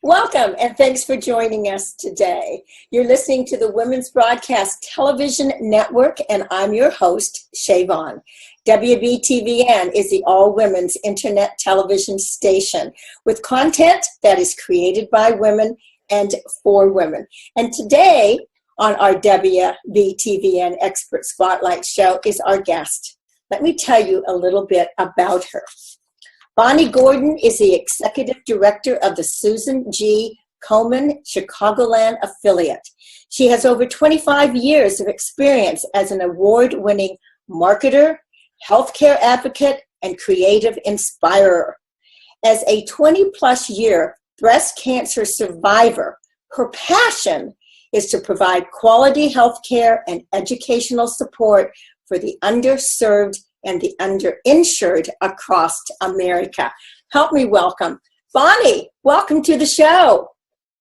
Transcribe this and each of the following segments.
Welcome and thanks for joining us today. You're listening to the Women's Broadcast Television Network, and I'm your host, Shavon. WBTVN is the all-women's internet television station with content that is created by women and for women. And today on our WBTVN Expert Spotlight show is our guest. Let me tell you a little bit about her. Bonnie Gordon is the Executive Director of the Susan G. Komen Chicagoland affiliate. She has over 25 years of experience as an award-winning marketer, healthcare advocate, and creative inspirer. As a 20-plus year breast cancer survivor, her passion is to provide quality healthcare and educational support for the underserved and the underinsured across America. Help me welcome Bonnie. Welcome to the show.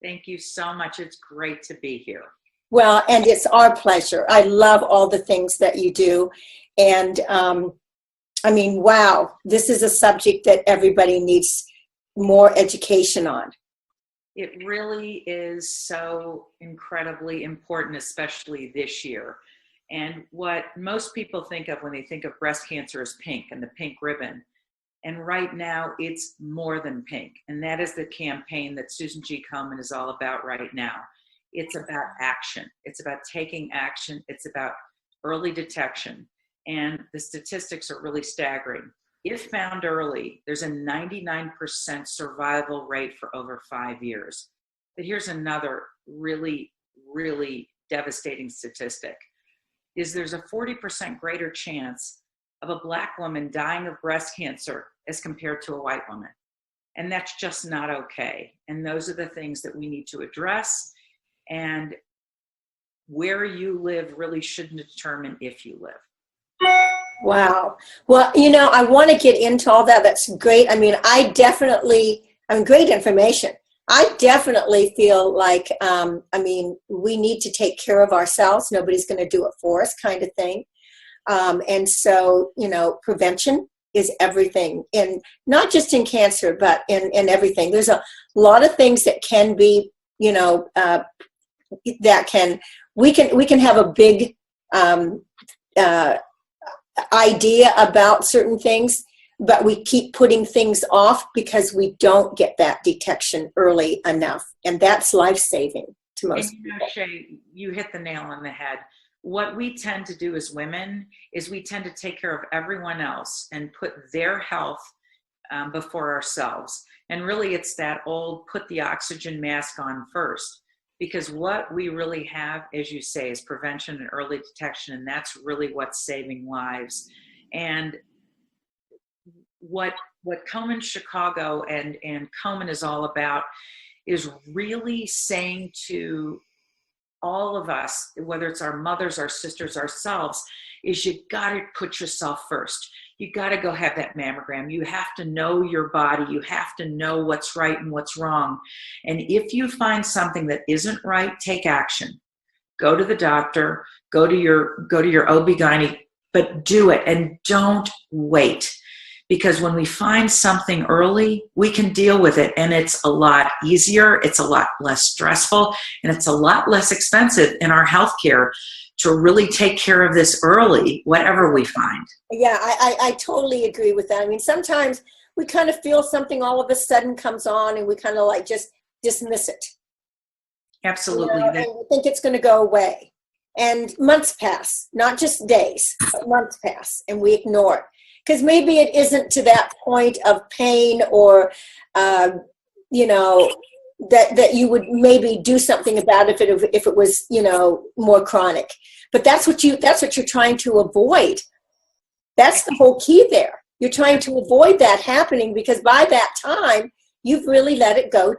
Thank you so much. It's great to be here. Well, and it's our pleasure. I love all the things that you do. And wow, this is a subject that everybody needs more education on. It really is so incredibly important, especially this year. And what most people think of when they think of breast cancer is pink and the pink ribbon. And right now it's more than pink. And that is the campaign that Susan G. Komen is all about right now. It's about action. It's about taking action. It's about early detection. And the statistics are really staggering. If found early, there's a 99% survival rate for over 5 years. But here's another really, really devastating statistic. There's a 40% greater chance of a Black woman dying of breast cancer as compared to a white woman. And that's just not okay. And those are the things that we need to address. And where you live really shouldn't determine if you live. Wow. Well, I want to get into all that. That's great. Great information. I definitely feel like, we need to take care of ourselves. Nobody's going to do it for us, kind of thing. And so, prevention is everything, and not just in cancer, but in everything. There's a lot of things that can be, we can have a big idea about certain things, but we keep putting things off because we don't get that detection early enough. And that's life-saving to most people. Shay, you hit the nail on the head. What we tend to do as women is we tend to take care of everyone else and put their health before ourselves. And really it's that old put the oxygen mask on first. Because what we really have, as you say, is prevention and early detection. And that's really what's saving lives. And what Komen Chicago and Komen is all about is really saying to all of us, whether it's our mothers, our sisters, ourselves, is you got to put yourself first. You got to go have that mammogram. You have to know your body. You have to know what's right and what's wrong. And if you find something that isn't right, take action. Go to the doctor, go to your OB-GYN, but do it and don't wait. Because when we find something early, we can deal with it, and it's a lot easier, it's a lot less stressful, and it's a lot less expensive in our healthcare to really take care of this early, whatever we find. Yeah, I totally agree with that. Sometimes we kind of feel something all of a sudden comes on, and we kind of like just dismiss it. Absolutely. And we think it's going to go away. And months pass, not just days, but months pass, and we ignore it. Because maybe it isn't to that point of pain or, that you would maybe do something about it if it was, more chronic. But that's what you're trying to avoid. That's the whole key there. You're trying to avoid that happening because by that time, you've really let it go,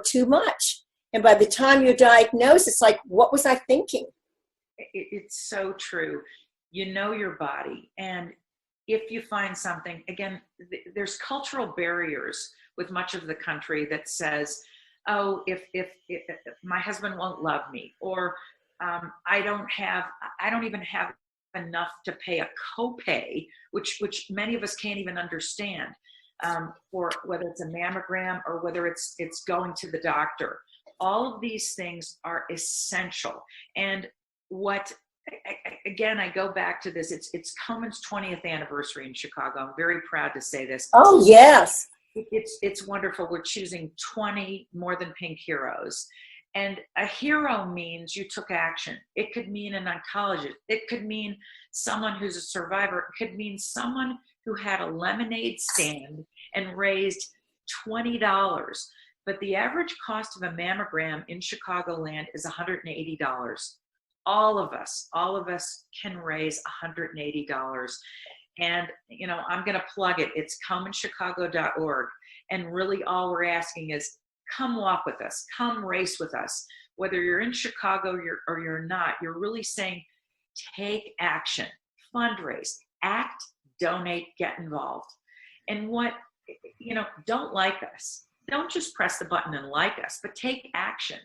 too much. And by the time you're diagnosed, it's like, what was I thinking? It's so true. You know your body. And if you find something, again, there's cultural barriers with much of the country that says, oh, if my husband won't love me, or I don't even have enough to pay a copay, which many of us can't even understand. for whether it's a mammogram or whether it's going to the doctor. All of these things are essential. And what, again, I go back to this, it's Komen's 20th anniversary in Chicago. I'm very proud to say this. Oh, yes. It's wonderful. We're choosing 20 More Than Pink heroes. And a hero means you took action. It could mean an oncologist. It could mean someone who's a survivor. It could mean someone who had a lemonade stand and raised $20. But the average cost of a mammogram in Chicagoland is $180. All of us can raise $180. And, you know, I'm going to plug it. It's ComenChicago.org. And really all we're asking is come walk with us, come race with us. Whether you're in Chicago or you're not, you're really saying take action, fundraise, act, donate, get involved. And what, you know, don't like us. Don't just press the button and like us, but take action.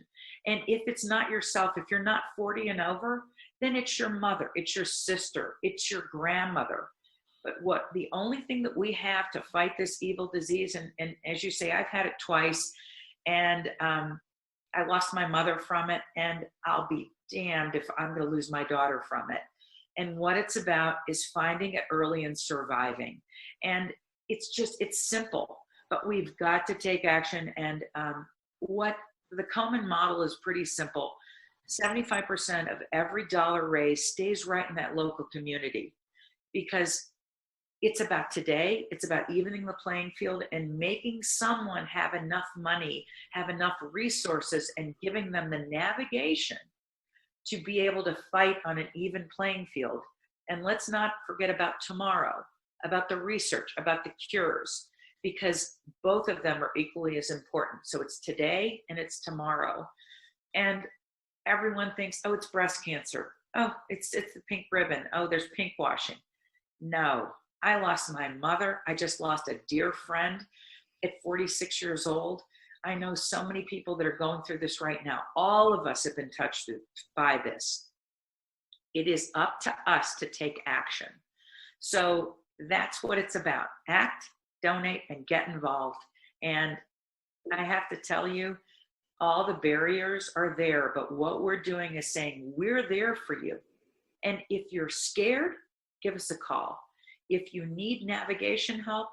And if it's not yourself, if you're not 40 and over, then it's your mother, it's your sister, it's your grandmother. But the only thing that we have to fight this evil disease, and as you say, I've had it twice, and I lost my mother from it, and I'll be damned if I'm going to lose my daughter from it. And what it's about is finding it early and surviving. And it's simple, but we've got to take action. And what the Komen model is pretty simple. 75% of every dollar raised stays right in that local community, because it's about today. It's about evening the playing field and making someone have enough money, have enough resources, and giving them the navigation to be able to fight on an even playing field. And let's not forget about tomorrow, about the research, about the cures, because both of them are equally as important. So it's today and it's tomorrow. And everyone thinks, oh, it's breast cancer. Oh, it's the pink ribbon. Oh, there's pink washing. No, I lost my mother. I just lost a dear friend at 46 years old. I know so many people that are going through this right now. All of us have been touched by this. It is up to us to take action. So that's what it's about. Act, donate, and get involved. And I have to tell you, all the barriers are there, but what we're doing is saying, we're there for you. And if you're scared, give us a call. If you need navigation help,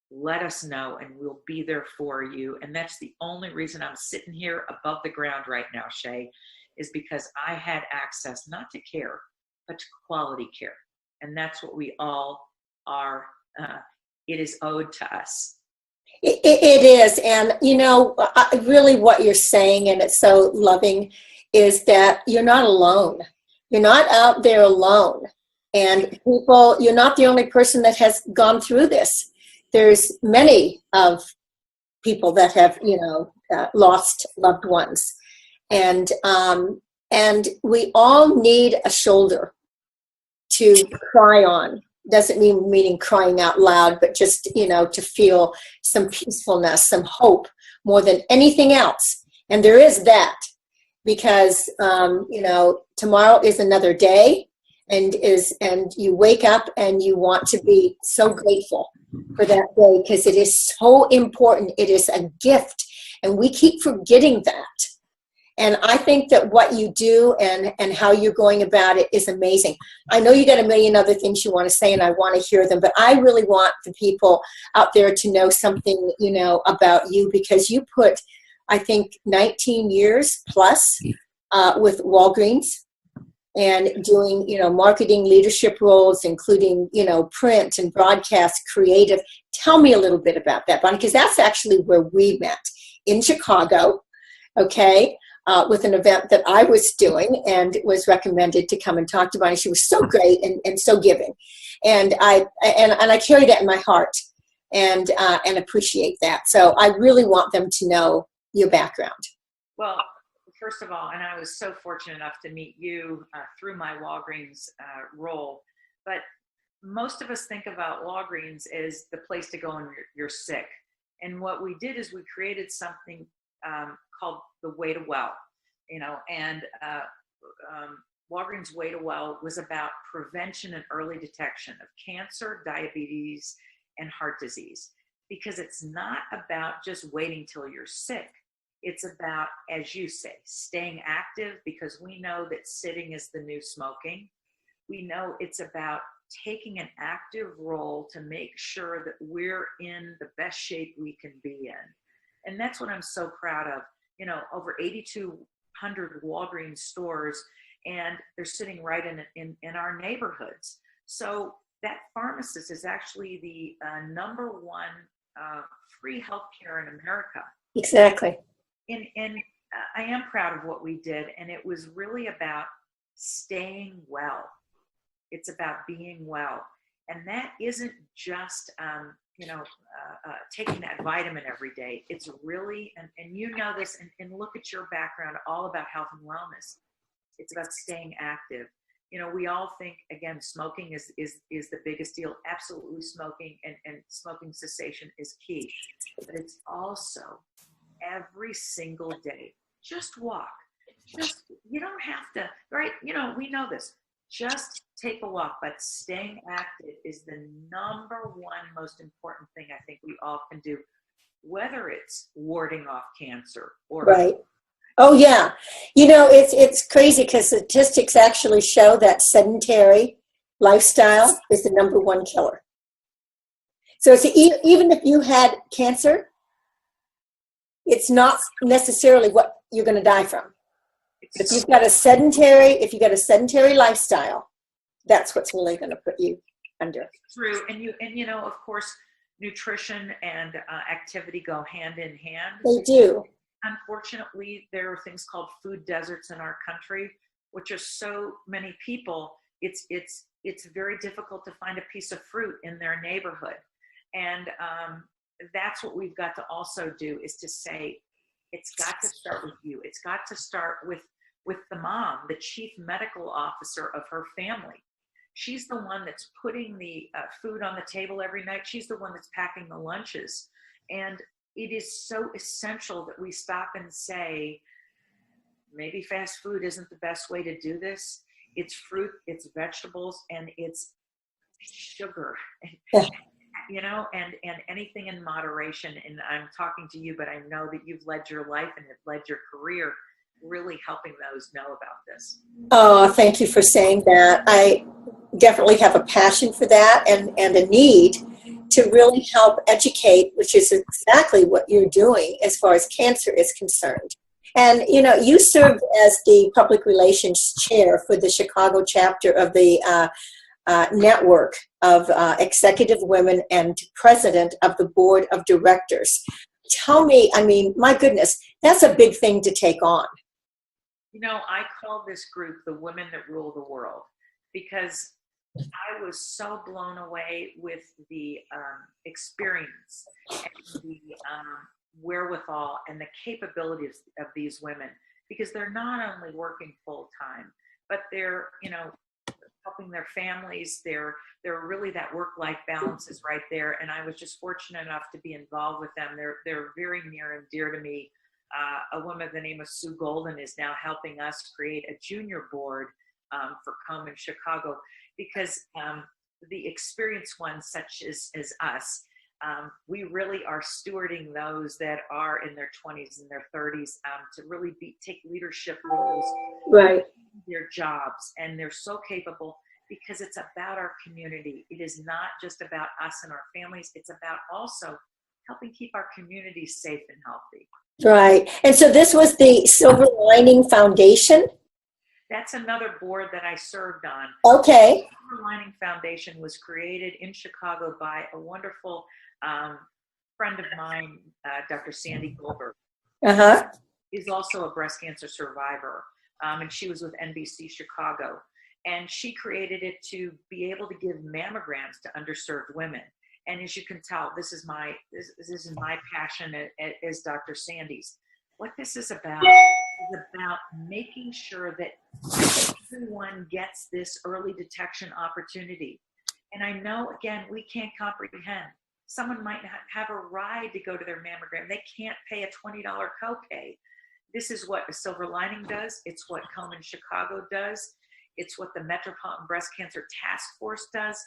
let us know and we'll be there for you. And that's the only reason I'm sitting here above the ground right now, Shay, is because I had access not to care, but to quality care. And that's what we all are. It is owed to us. It is. And, you know, really what you're saying, and it's so loving, is that you're not alone. You're not out there alone. And people, you're not the only person that has gone through this. There's many of people that have, you know, lost loved ones. And we all need a shoulder to cry on. Doesn't mean crying out loud, but just, you know, to feel some peacefulness, some hope more than anything else. And there is that, because, you know, tomorrow is another day, and you wake up and you want to be so grateful for that day, because it is so important. It is a gift, and we keep forgetting that. And I think that what you do and how you're going about it is amazing. I know you got a million other things you want to say, and I want to hear them, but I really want the people out there to know something, you know, about you, because you put, I think, 19 years plus with Walgreens, and doing, you know, marketing leadership roles, including, you know, print and broadcast, creative. Tell me a little bit about that, Bonnie, because that's actually where we met, in Chicago, okay? With an event that I was doing, and was recommended to come and talk to Bonnie. She was so great and so giving, and I carry that in my heart, and appreciate that. So I really want them to know your background. Well, first of all, and I was so fortunate enough to meet you through my Walgreens role, but most of us think about Walgreens as the place to go when you're sick. And what we did is we created something called the Way to Well, you know, and Walgreens Way to Well was about prevention and early detection of cancer, diabetes, and heart disease. because it's not about just waiting till you're sick. It's about, as you say, staying active, because we know that sitting is the new smoking. We know it's about taking an active role to make sure that we're in the best shape we can be in. And that's what I'm so proud of. You know, over 8,200 Walgreens stores, and they're sitting right in our neighborhoods. So that pharmacist is actually the number one free healthcare in America. Exactly. And I am proud of what we did, and it was really about staying well. It's about being well, and that isn't just taking that vitamin every day. It's really, and you know this, and look at your background, all about health and wellness. It's about staying active. You know, we all think, again, smoking is the biggest deal. Absolutely, smoking and smoking cessation is key, but it's also every single day. Just walk. Just, you don't have to, right? You know, we know this. Just take a walk, but staying active is the number one most important thing I think we all can do, whether it's warding off cancer or right. Oh yeah, you know, it's crazy because statistics actually show that sedentary lifestyle is the number one killer. So it's even if you had cancer, it's not necessarily what you're going to die from. If you've got a sedentary lifestyle, that's what's really going to put you under. True, and you know, of course, nutrition and activity go hand in hand. They do. Unfortunately, there are things called food deserts in our country, which are so many people. It's very difficult to find a piece of fruit in their neighborhood, and that's what we've got to also do, is to say, it's got to start with you. It's got to start with the mom, the chief medical officer of her family. She's the one that's putting the food on the table every night. She's the one that's packing the lunches. And it is so essential that we stop and say, maybe fast food isn't the best way to do this. It's fruit, it's vegetables, and it's sugar. Yeah. You know, and anything in moderation. And I'm talking to you, but I know that you've led your life and have led your career really helping those know about this. Oh, thank you for saying that. I definitely have a passion for that and a need to really help educate, which is exactly what you're doing as far as cancer is concerned. And, you know, you served as the public relations chair for the Chicago chapter of the network of executive women and president of the board of directors. Tell me, I mean, my goodness, that's a big thing to take on. You know, I call this group the Women That Rule the World, because I was so blown away with the experience and the wherewithal and the capabilities of these women, because they're not only working full time, but they're, you know, helping their families. They're really, that work-life balance is right there. And I was just fortunate enough to be involved with them. They're very near and dear to me. A woman by the name of Sue Golden is now helping us create a junior board for Komen Chicago, because the experienced ones, such as us, we really are stewarding those that are in their 20s and their 30s to really take leadership roles, right, their jobs, and they're so capable, because it's about our community. It is not just about us and our families. It's about also helping keep our communities safe and healthy. Right. And so this was the Silver Lining Foundation? That's another board that I served on. Okay. The Silver Lining Foundation was created in Chicago by a wonderful friend of mine, Dr. Sandy Goldberg. Uh-huh. Is also a breast cancer survivor, and she was with NBC Chicago. And she created it to be able to give mammograms to underserved women. And as you can tell, this is my passion as Dr. Sandy's. What this is about making sure that everyone gets this early detection opportunity. And I know, again, we can't comprehend. Someone might not have a ride to go to their mammogram. They can't pay a $20 copay. This is what a Silver Lining does. It's what Komen Chicago does. It's what the Metropolitan Breast Cancer Task Force does.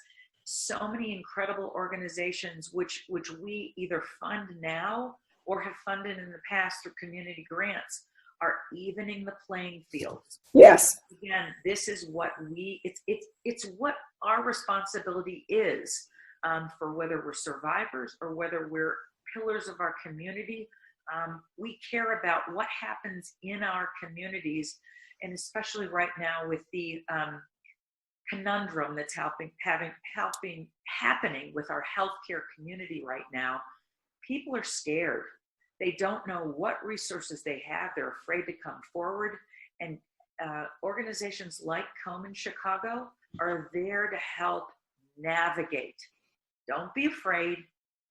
so many incredible organizations which we either fund now or have funded in the past through community grants are evening the playing field. Yes. Again, this is what it's what our responsibility is, for whether we're survivors or whether we're pillars of our community. We care about what happens in our communities, and especially right now with the conundrum that's happening with our healthcare community right now. People are scared. They don't know what resources they have. They're afraid to come forward. And organizations like Komen Chicago are there to help navigate. Don't be afraid.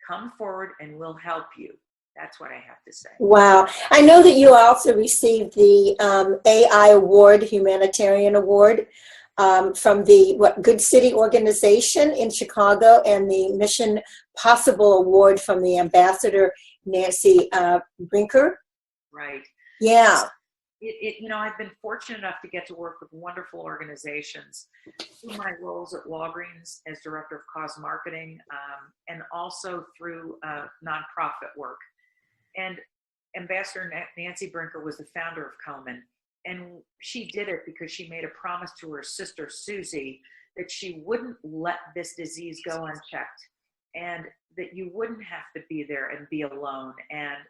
Come forward and we'll help you. That's what I have to say. Wow. I know that you also received the AI Award, Humanitarian Award, from the Good City organization in Chicago, and the Mission Possible Award from the Ambassador Nancy Brinker. Right. Yeah. I've been fortunate enough to get to work with wonderful organizations through my roles at Walgreens as Director of Cause Marketing, and also through nonprofit work. And Ambassador Nancy Brinker was the founder of Komen. And she did it because she made a promise to her sister, Susie, that she wouldn't let this disease go unchecked, and that you wouldn't have to be there and be alone. And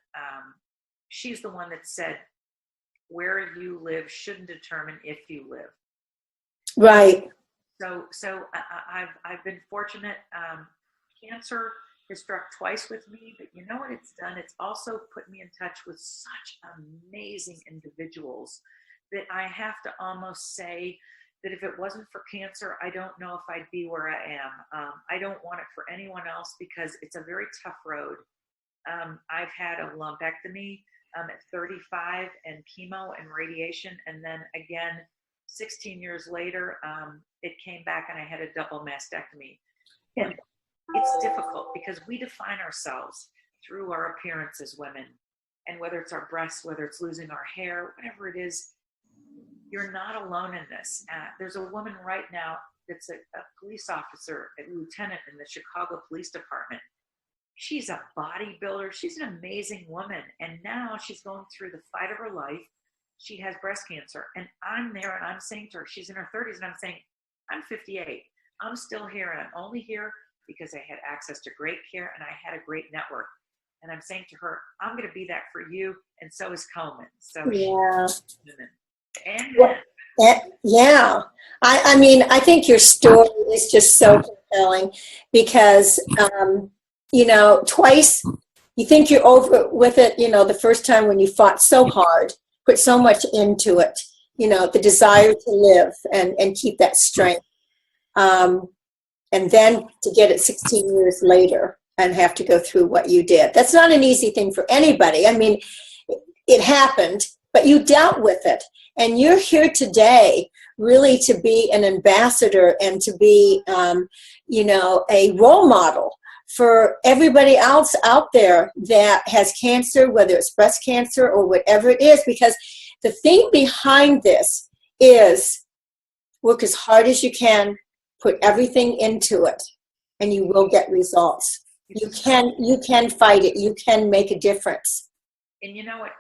she's the one that said, where you live shouldn't determine if you live. Right. So I've been fortunate. Cancer has struck twice with me, but you know what it's done? It's also put me in touch with such amazing individuals that I have to almost say that if it wasn't for cancer, I don't know if I'd be where I am. I don't want it for anyone else because it's a very tough road. I've had a lumpectomy at 35 and chemo and radiation. And then again, 16 years later, it came back and I had a double mastectomy. And it's difficult because we define ourselves through our appearance as women. And whether it's our breasts, whether it's losing our hair, whatever it is, you're not alone in this. There's a woman right now that's a police officer, a lieutenant in the Chicago Police Department. She's a bodybuilder. She's an amazing woman. And now she's going through the fight of her life. She has breast cancer. And I'm there and I'm saying to her, she's in her 30s, and I'm saying, I'm 58. I'm still here, and I'm only here because I had access to great care and I had a great network. And I'm saying to her, I'm going to be that for you. And so is Komen. So Yeah. And yeah. I mean, I think your story is just so compelling because, twice you think you're over with it, the first time when you fought so hard, put so much into it, the desire to live and keep that strength. And then to get it 16 years later and have to go through what you did. That's not an easy thing for anybody. I mean, it happened, but you dealt with it. And you're here today really to be an ambassador and to be, a role model for everybody else out there that has cancer, whether it's breast cancer or whatever it is. Because the thing behind this is work as hard as you can, put everything into it, and you will get results. You can fight it. You can make a difference. And you know what?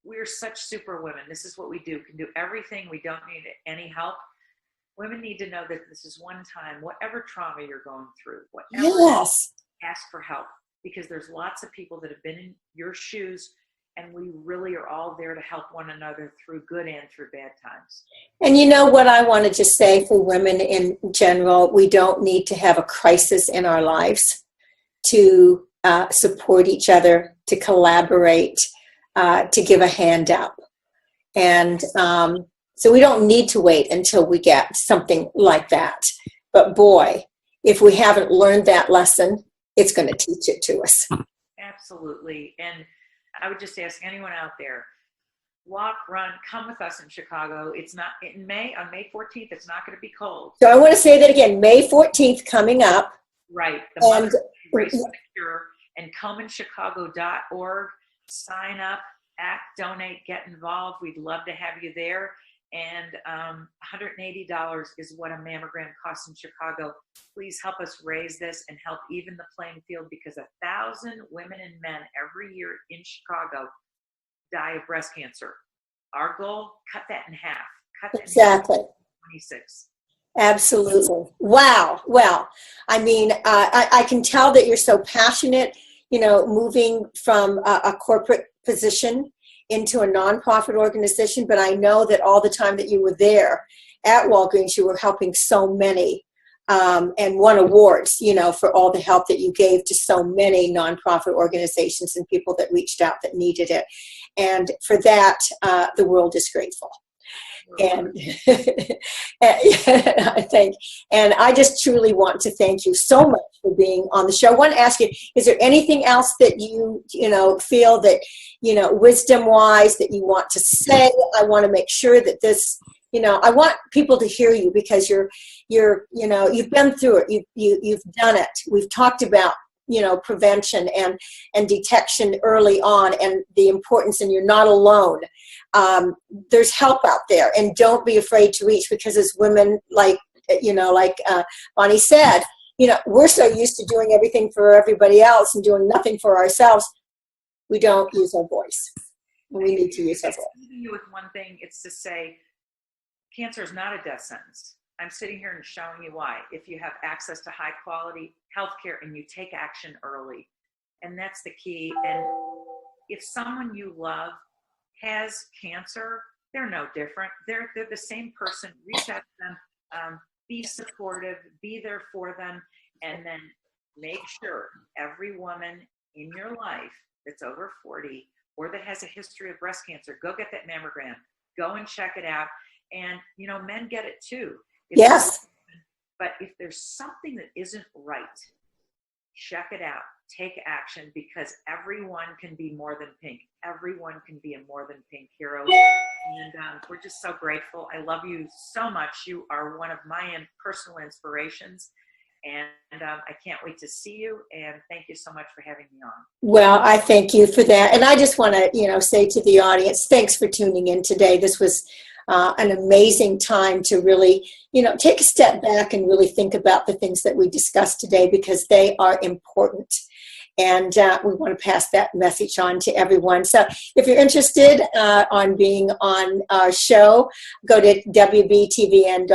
We're such super women. This is what we do. We can do everything. We don't need any help. Women need to know that this is one time, whatever trauma you're going through, whatever, yes, ask for help, because there's lots of people that have been in your shoes, and we really are all there to help one another through good and through bad times. And you know what I want to just say for women in general, we don't need to have a crisis in our lives to support each other, to collaborate, to give a hand up. And so we don't need to wait until we get something like that. But boy, if we haven't learned that lesson, it's going to teach it to us. Absolutely. And I would just ask anyone out there, walk, run, come with us in Chicago. It's not in May, on May 14th, it's not going to be cold. So I want to say that again, May 14th coming up. Right. The Mother's Race for the Cure, and KomenChicago.org. Sign up, act, donate, get involved. We'd love to have you there. And $180 is what a mammogram costs in Chicago. Please help us raise this and help even the playing field, because 1,000 women and men every year in Chicago die of breast cancer. Our goal, cut that in half. Cut that Exactly. in half. 26. Absolutely. Wow. Well, I mean, I can tell that you're so passionate, moving from a corporate position into a nonprofit organization. But I know that all the time that you were there at Walgreens, you were helping so many and won awards, for all the help that you gave to so many nonprofit organizations and people that reached out that needed it. And for that, the world is grateful. And I think, and I just truly want to thank you so much for being on the show. I want to ask you, is there anything else that you feel that, wisdom wise that you want to say? I want to make sure that this, I want people to hear you, because you've been through it. You've done it. We've talked about, prevention and detection early on, and the importance, and you're not alone. There's help out there, and don't be afraid to reach, because as women, like Bonnie said, we're so used to doing everything for everybody else and doing nothing for ourselves. We don't use our voice. We need to use our voice. Leaving you with one thing, it's to say, cancer is not a death sentence. I'm sitting here and showing you why. If you have access to high quality healthcare and you take action early, and that's the key. And if someone you love has cancer, they're no different. They're the same person. Reach out to them, be supportive, be there for them, and then make sure every woman in your life that's over 40 or that has a history of breast cancer, go get that mammogram, go and check it out. And, men get it too. Yes. But if there's something that isn't right, check it out. Take action, because everyone can be more than pink. Everyone can be a more than pink hero. And we're just so grateful. I love you so much. You are one of my personal inspirations. And I can't wait to see you. And thank you so much for having me on. Well, I thank you for that. And I just want to, say to the audience, thanks for tuning in today. This was an amazing time to really, take a step back and really think about the things that we discussed today, because they are important. And we want to pass that message on to everyone. So if you're interested on being on our show, go to wbtvn.tv,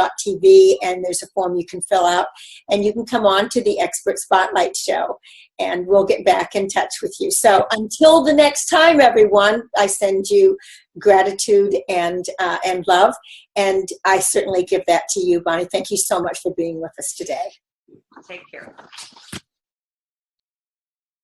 and there's a form you can fill out, and you can come on to the Expert Spotlight show, and we'll get back in touch with you. So until the next time, everyone, I send you gratitude and love, and I certainly give that to you, Bonnie. Thank you so much for being with us today. Take care.